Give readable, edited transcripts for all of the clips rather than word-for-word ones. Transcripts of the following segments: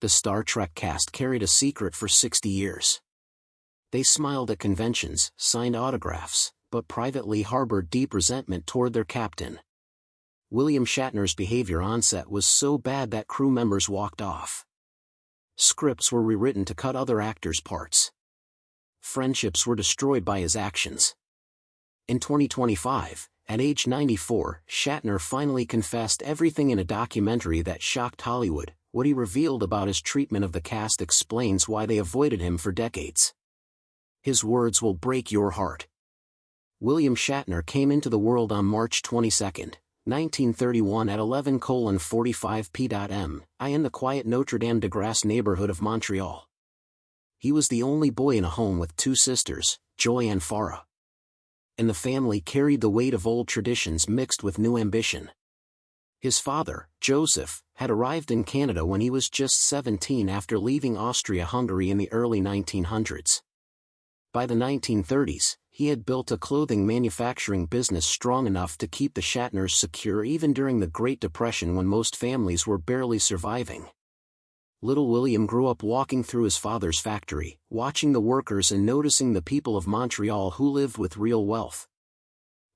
The Star Trek cast carried a secret for 60 years. They smiled at conventions, signed autographs, but privately harbored deep resentment toward their captain. William Shatner's behavior on set was so bad that crew members walked off. Scripts were rewritten to cut other actors' parts. Friendships were destroyed by his actions. In 2025, at age 94, Shatner finally confessed everything in a documentary that shocked Hollywood. What he revealed about his treatment of the cast explains why they avoided him for decades. His words will break your heart. William Shatner came into the world on March 22, 1931 at 11:45 p.m. in the quiet Notre Dame de Grâce neighborhood of Montreal. He was the only boy in a home with two sisters, Joy and Farah. And the family carried the weight of old traditions mixed with new ambition. His father, Joseph, had arrived in Canada when he was just 17 after leaving Austria-Hungary in the early 1900s. By the 1930s, he had built a clothing manufacturing business strong enough to keep the Shatners secure even during the Great Depression when most families were barely surviving. Little William grew up walking through his father's factory, watching the workers and noticing the people of Montreal who lived with real wealth.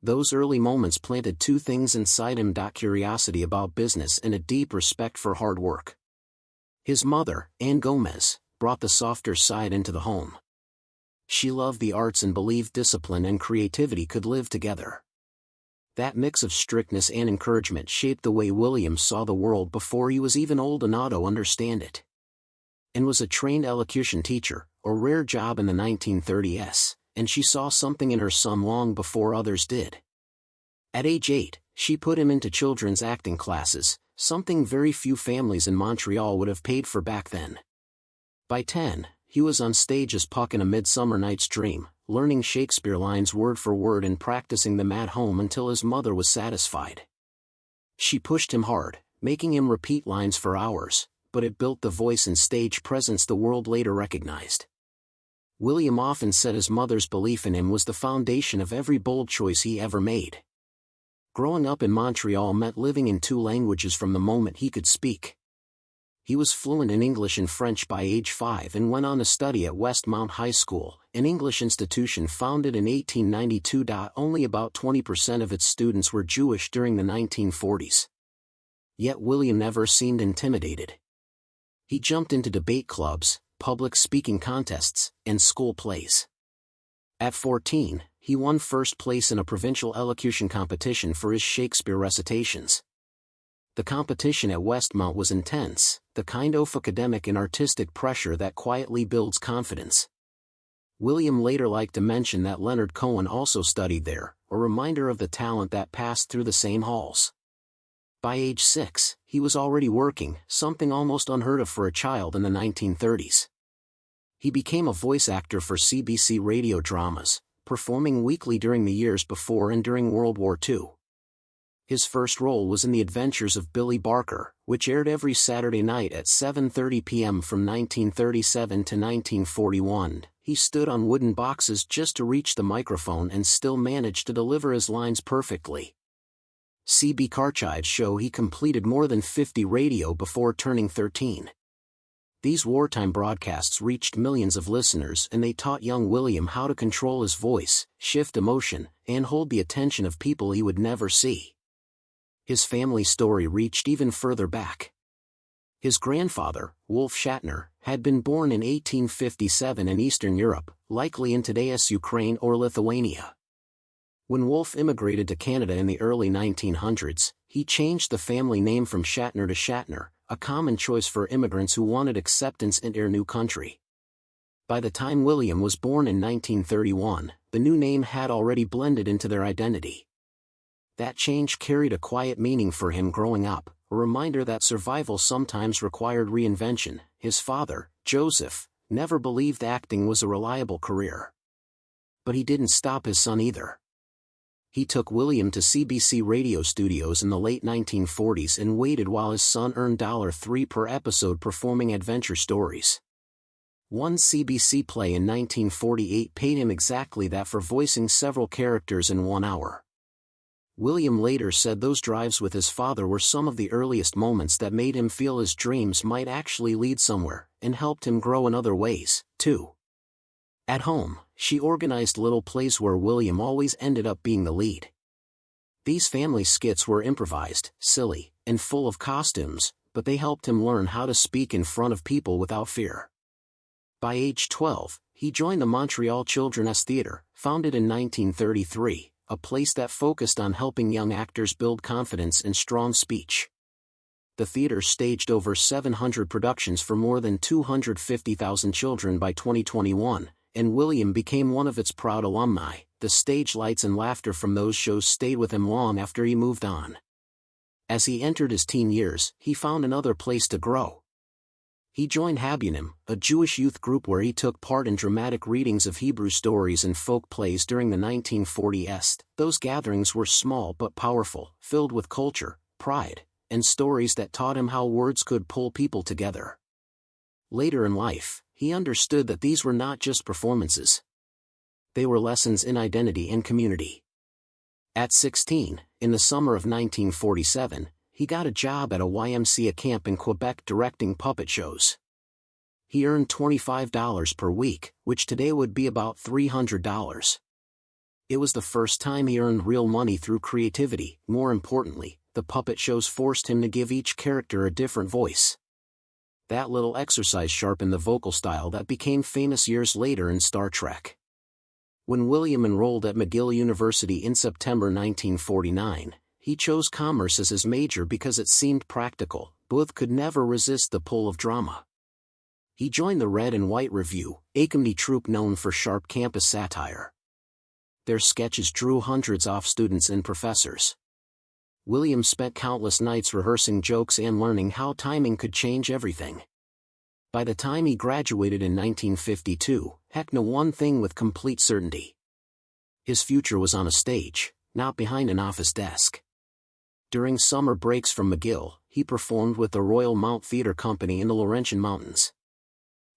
Those early moments planted two things inside him: curiosity about business and a deep respect for hard work. His mother, Anne Gomez, brought the softer side into the home. She loved the arts and believed discipline and creativity could live together. That mix of strictness and encouragement shaped the way William saw the world before he was even old enough to understand it. Anne was a trained elocution teacher, a rare job in the 1930s, and she saw something in her son long before others did. At age 8, she put him into children's acting classes, something very few families in Montreal would have paid for back then. By 10, he was on stage as Puck in A Midsummer Night's Dream, learning Shakespeare lines word for word and practicing them at home until his mother was satisfied. She pushed him hard, making him repeat lines for hours, but it built the voice and stage presence the world later recognized. William often said his mother's belief in him was the foundation of every bold choice he ever made. Growing up in Montreal meant living in two languages from the moment he could speak. He was fluent in English and French by age 5 and went on to study at Westmount High School, an English institution founded in 1892. Only about 20% of its students were Jewish during the 1940s. Yet William never seemed intimidated. He jumped into debate clubs, public speaking contests, and school plays. At 14, he won first place in a provincial elocution competition for his Shakespeare recitations. The competition at Westmount was intense, the kind of academic and artistic pressure that quietly builds confidence. William later liked to mention that Leonard Cohen also studied there, a reminder of the talent that passed through the same halls. By age 6, he was already working, something almost unheard of for a child in the 1930s. He became a voice actor for CBC radio dramas, performing weekly during the years before and during World War II. His first role was in The Adventures of Billy Barker, which aired every Saturday night at 7:30 p.m. from 1937 to 1941. He stood on wooden boxes just to reach the microphone and still managed to deliver his lines perfectly. CB Carchides show he completed more than 50 radio before turning 13. These wartime broadcasts reached millions of listeners and they taught young William how to control his voice, shift emotion, and hold the attention of people he would never see. His family story reached even further back. His grandfather, Wolf Shatner, had been born in 1857 in Eastern Europe, likely in today's Ukraine or Lithuania. When Wolf immigrated to Canada in the early 1900s, he changed the family name from Shatner to Shatner, a common choice for immigrants who wanted acceptance in their new country. By the time William was born in 1931, the new name had already blended into their identity. That change carried a quiet meaning for him growing up, a reminder that survival sometimes required reinvention. His father, Joseph, never believed acting was a reliable career. But he didn't stop his son either. He took William to CBC radio studios in the late 1940s and waited while his son earned $3 per episode performing adventure stories. One CBC play in 1948 paid him exactly that for voicing several characters in 1 hour. William later said those drives with his father were some of the earliest moments that made him feel his dreams might actually lead somewhere, and helped him grow in other ways, too. At home, she organized little plays where William always ended up being the lead. These family skits were improvised, silly, and full of costumes, but they helped him learn how to speak in front of people without fear. By age 12, he joined the Montreal Children's Theatre, founded in 1933, a place that focused on helping young actors build confidence and strong speech. The theater staged over 700 productions for more than 250,000 children by 2021, and William became one of its proud alumni. The stage lights and laughter from those shows stayed with him long after he moved on. As he entered his teen years, he found another place to grow. He joined Habunim, a Jewish youth group where he took part in dramatic readings of Hebrew stories and folk plays during the 1940s. Those gatherings were small but powerful, filled with culture, pride, and stories that taught him how words could pull people together. Later in life, he understood that these were not just performances. They were lessons in identity and community. At 16, in the summer of 1947, he got a job at a YMCA camp in Quebec directing puppet shows. He earned $25 per week, which today would be about $300. It was the first time he earned real money through creativity. More importantly, the puppet shows forced him to give each character a different voice. That little exercise sharpened the vocal style that became famous years later in Star Trek. When William enrolled at McGill University in September 1949, he chose commerce as his major because it seemed practical. Booth could never resist the pull of drama. He joined the Red and White Review, a comedy troupe known for sharp campus satire. Their sketches drew hundreds of students and professors. William spent countless nights rehearsing jokes and learning how timing could change everything. By the time he graduated in 1952, Heck knew one thing with complete certainty. His future was on a stage, not behind an office desk. During summer breaks from McGill, he performed with the Royal Mount Theatre Company in the Laurentian Mountains.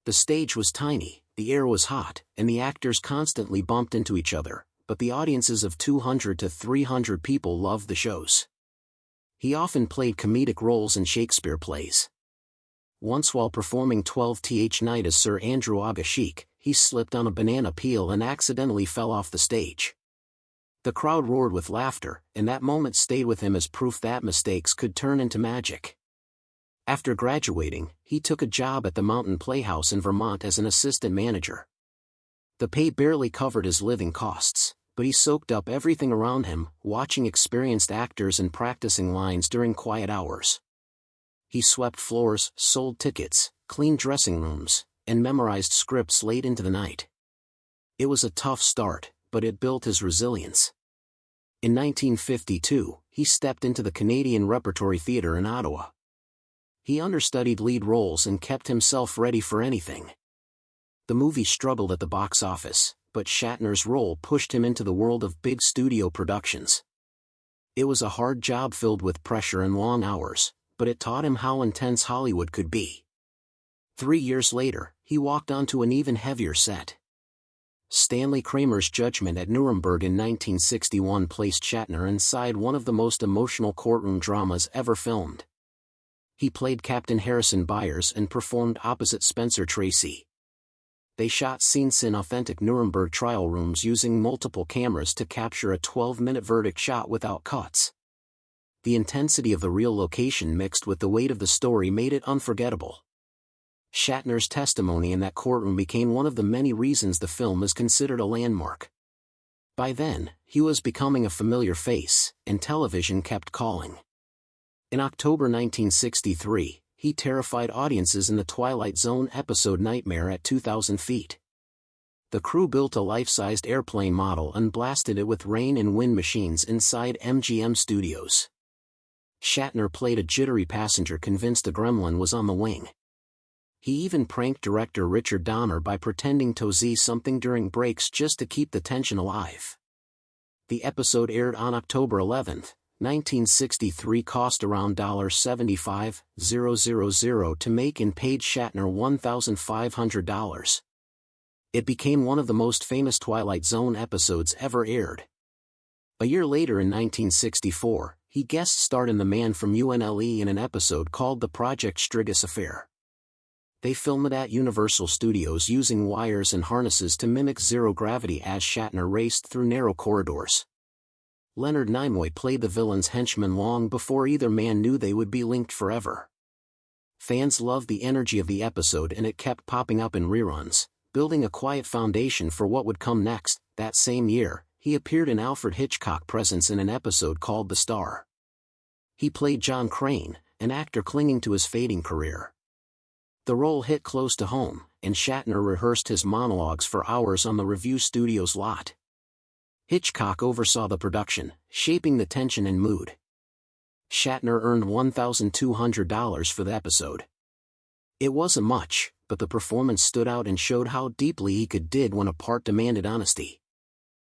The stage was tiny, the air was hot, and the actors constantly bumped into each other, but the audiences of 200 to 300 people loved the shows. He often played comedic roles in Shakespeare plays. Once while performing 12th Night as Sir Andrew Agashick, he slipped on a banana peel and accidentally fell off the stage. The crowd roared with laughter, and that moment stayed with him as proof that mistakes could turn into magic. After graduating, he took a job at the Mountain Playhouse in Vermont as an assistant manager. The pay barely covered his living costs, but he soaked up everything around him, watching experienced actors and practicing lines during quiet hours. He swept floors, sold tickets, cleaned dressing rooms, and memorized scripts late into the night. It was a tough start, but it built his resilience. In 1952, he stepped into the Canadian Repertory Theatre in Ottawa. He understudied lead roles and kept himself ready for anything. The movie struggled at the box office, but Shatner's role pushed him into the world of big studio productions. It was a hard job filled with pressure and long hours, but it taught him how intense Hollywood could be. 3 years later, he walked onto an even heavier set. Stanley Kramer's Judgment at Nuremberg in 1961 placed Shatner inside one of the most emotional courtroom dramas ever filmed. He played Captain Harrison Byers and performed opposite Spencer Tracy. They shot scenes in authentic Nuremberg trial rooms using multiple cameras to capture a 12-minute verdict shot without cuts. The intensity of the real location mixed with the weight of the story made it unforgettable. Shatner's testimony in that courtroom became one of the many reasons the film is considered a landmark. By then, he was becoming a familiar face, and television kept calling. In October 1963, he terrified audiences in the Twilight Zone episode Nightmare at 2,000 feet. The crew built a life-sized airplane model and blasted it with rain and wind machines inside MGM Studios. Shatner played a jittery passenger convinced a gremlin was on the wing. He even pranked director Richard Donner by pretending to see something during breaks just to keep the tension alive. The episode aired on October 11, 1963, cost around $75,000 to make and paid Shatner $1,500. It became one of the most famous Twilight Zone episodes ever aired. A year later in 1964, he guest starred in The Man from UNLE in an episode called The Project Strigus Affair. They filmed it at Universal Studios using wires and harnesses to mimic zero gravity as Shatner raced through narrow corridors. Leonard Nimoy played the villain's henchman long before either man knew they would be linked forever. Fans loved the energy of the episode and it kept popping up in reruns, building a quiet foundation for what would come next. That same year, he appeared in Alfred Hitchcock's presence in an episode called The Star. He played John Crane, an actor clinging to his fading career. The role hit close to home, and Shatner rehearsed his monologues for hours on the Revue Studios lot. Hitchcock oversaw the production, shaping the tension and mood. Shatner earned $1,200 for the episode. It wasn't much, but the performance stood out and showed how deeply he could dig when a part demanded honesty.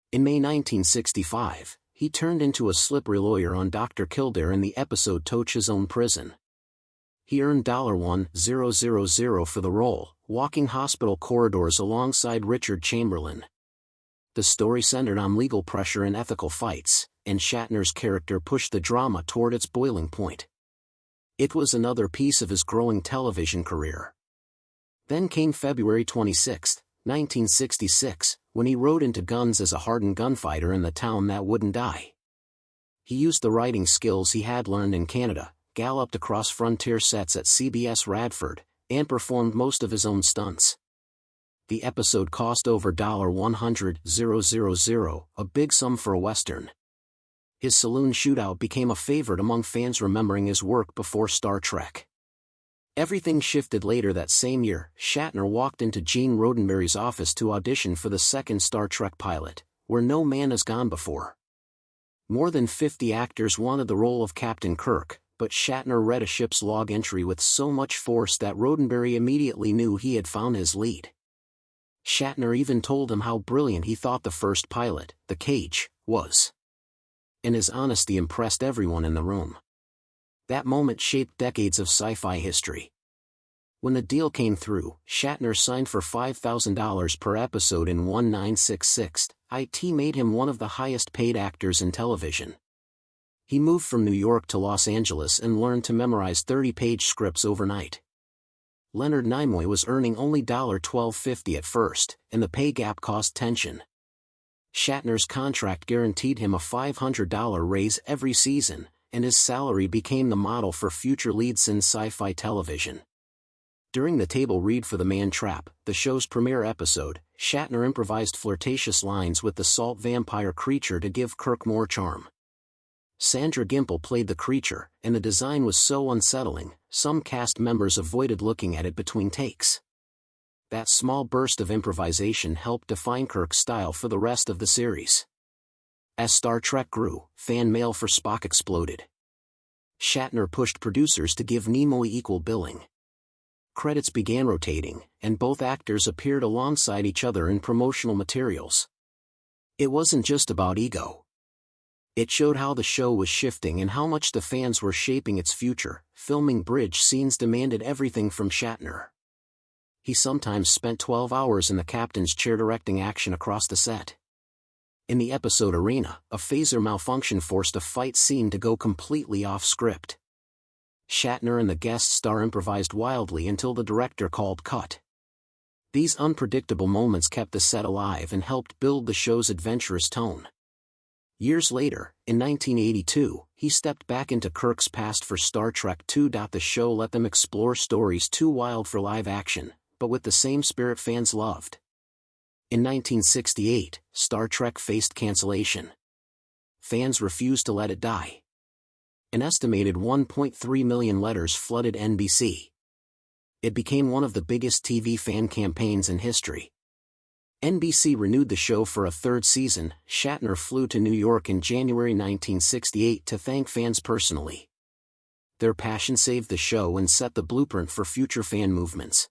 In May 1965, he turned into a slippery lawyer on Dr. Kildare in the episode Toch's Own Prison. He earned $1,000 for the role, walking hospital corridors alongside Richard Chamberlain. The story centered on legal pressure and ethical fights, and Shatner's character pushed the drama toward its boiling point. It was another piece of his growing television career. Then came February 26, 1966, when he rode into guns as a hardened gunfighter in The Town That Wouldn't Die. He used the writing skills he had learned in Canada, galloped across frontier sets at CBS Radford, and performed most of his own stunts. The episode cost over $100,000, a big sum for a Western. His saloon shootout became a favorite among fans remembering his work before Star Trek. Everything shifted later that same year. Shatner walked into Gene Roddenberry's office to audition for the second Star Trek pilot, Where No Man Has Gone Before. More than 50 actors wanted the role of Captain Kirk, but Shatner read a ship's log entry with so much force that Roddenberry immediately knew he had found his lead. Shatner even told him how brilliant he thought the first pilot, The Cage, was. And his honesty impressed everyone in the room. That moment shaped decades of sci-fi history. When the deal came through, Shatner signed for $5,000 per episode in 1966. It made him one of the highest-paid actors in television. He moved from New York to Los Angeles and learned to memorize 30-page scripts overnight. Leonard Nimoy was earning only $12.50 at first, and the pay gap caused tension. Shatner's contract guaranteed him a $500 raise every season, and his salary became the model for future leads in sci-fi television. During the table read for The Man Trap, the show's premiere episode, Shatner improvised flirtatious lines with the salt vampire creature to give Kirk more charm. Sandra Gimple played the creature, and the design was so unsettling, some cast members avoided looking at it between takes. That small burst of improvisation helped define Kirk's style for the rest of the series. As Star Trek grew, fan mail for Spock exploded. Shatner pushed producers to give Nimoy equal billing. Credits began rotating, and both actors appeared alongside each other in promotional materials. It wasn't just about ego. It showed how the show was shifting and how much the fans were shaping its future. Filming bridge scenes demanded everything from Shatner. He sometimes spent 12 hours in the captain's chair directing action across the set. In the episode Arena, a phaser malfunction forced a fight scene to go completely off script. Shatner and the guest star improvised wildly until the director called cut. These unpredictable moments kept the set alive and helped build the show's adventurous tone. Years later, in 1982, he stepped back into Kirk's past for Star Trek II. The show let them explore stories too wild for live action, but with the same spirit fans loved. In 1968, Star Trek faced cancellation. Fans refused to let it die. An estimated 1.3 million letters flooded NBC. It became one of the biggest TV fan campaigns in history. NBC renewed the show for a third season. Shatner flew to New York in January 1968 to thank fans personally. Their passion saved the show and set the blueprint for future fan movements.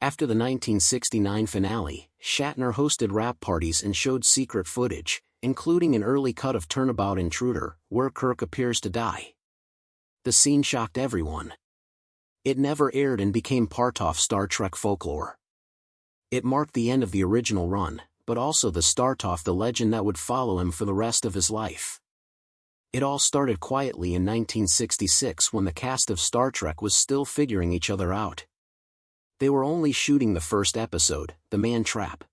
After the 1969 finale, Shatner hosted wrap parties and showed secret footage, including an early cut of Turnabout Intruder, where Kirk appears to die. The scene shocked everyone. It never aired and became part of Star Trek folklore. It marked the end of the original run, but also the start of the legend that would follow him for the rest of his life. It all started quietly in 1966 when the cast of Star Trek was still figuring each other out. They were only shooting the first episode, The Man Trap.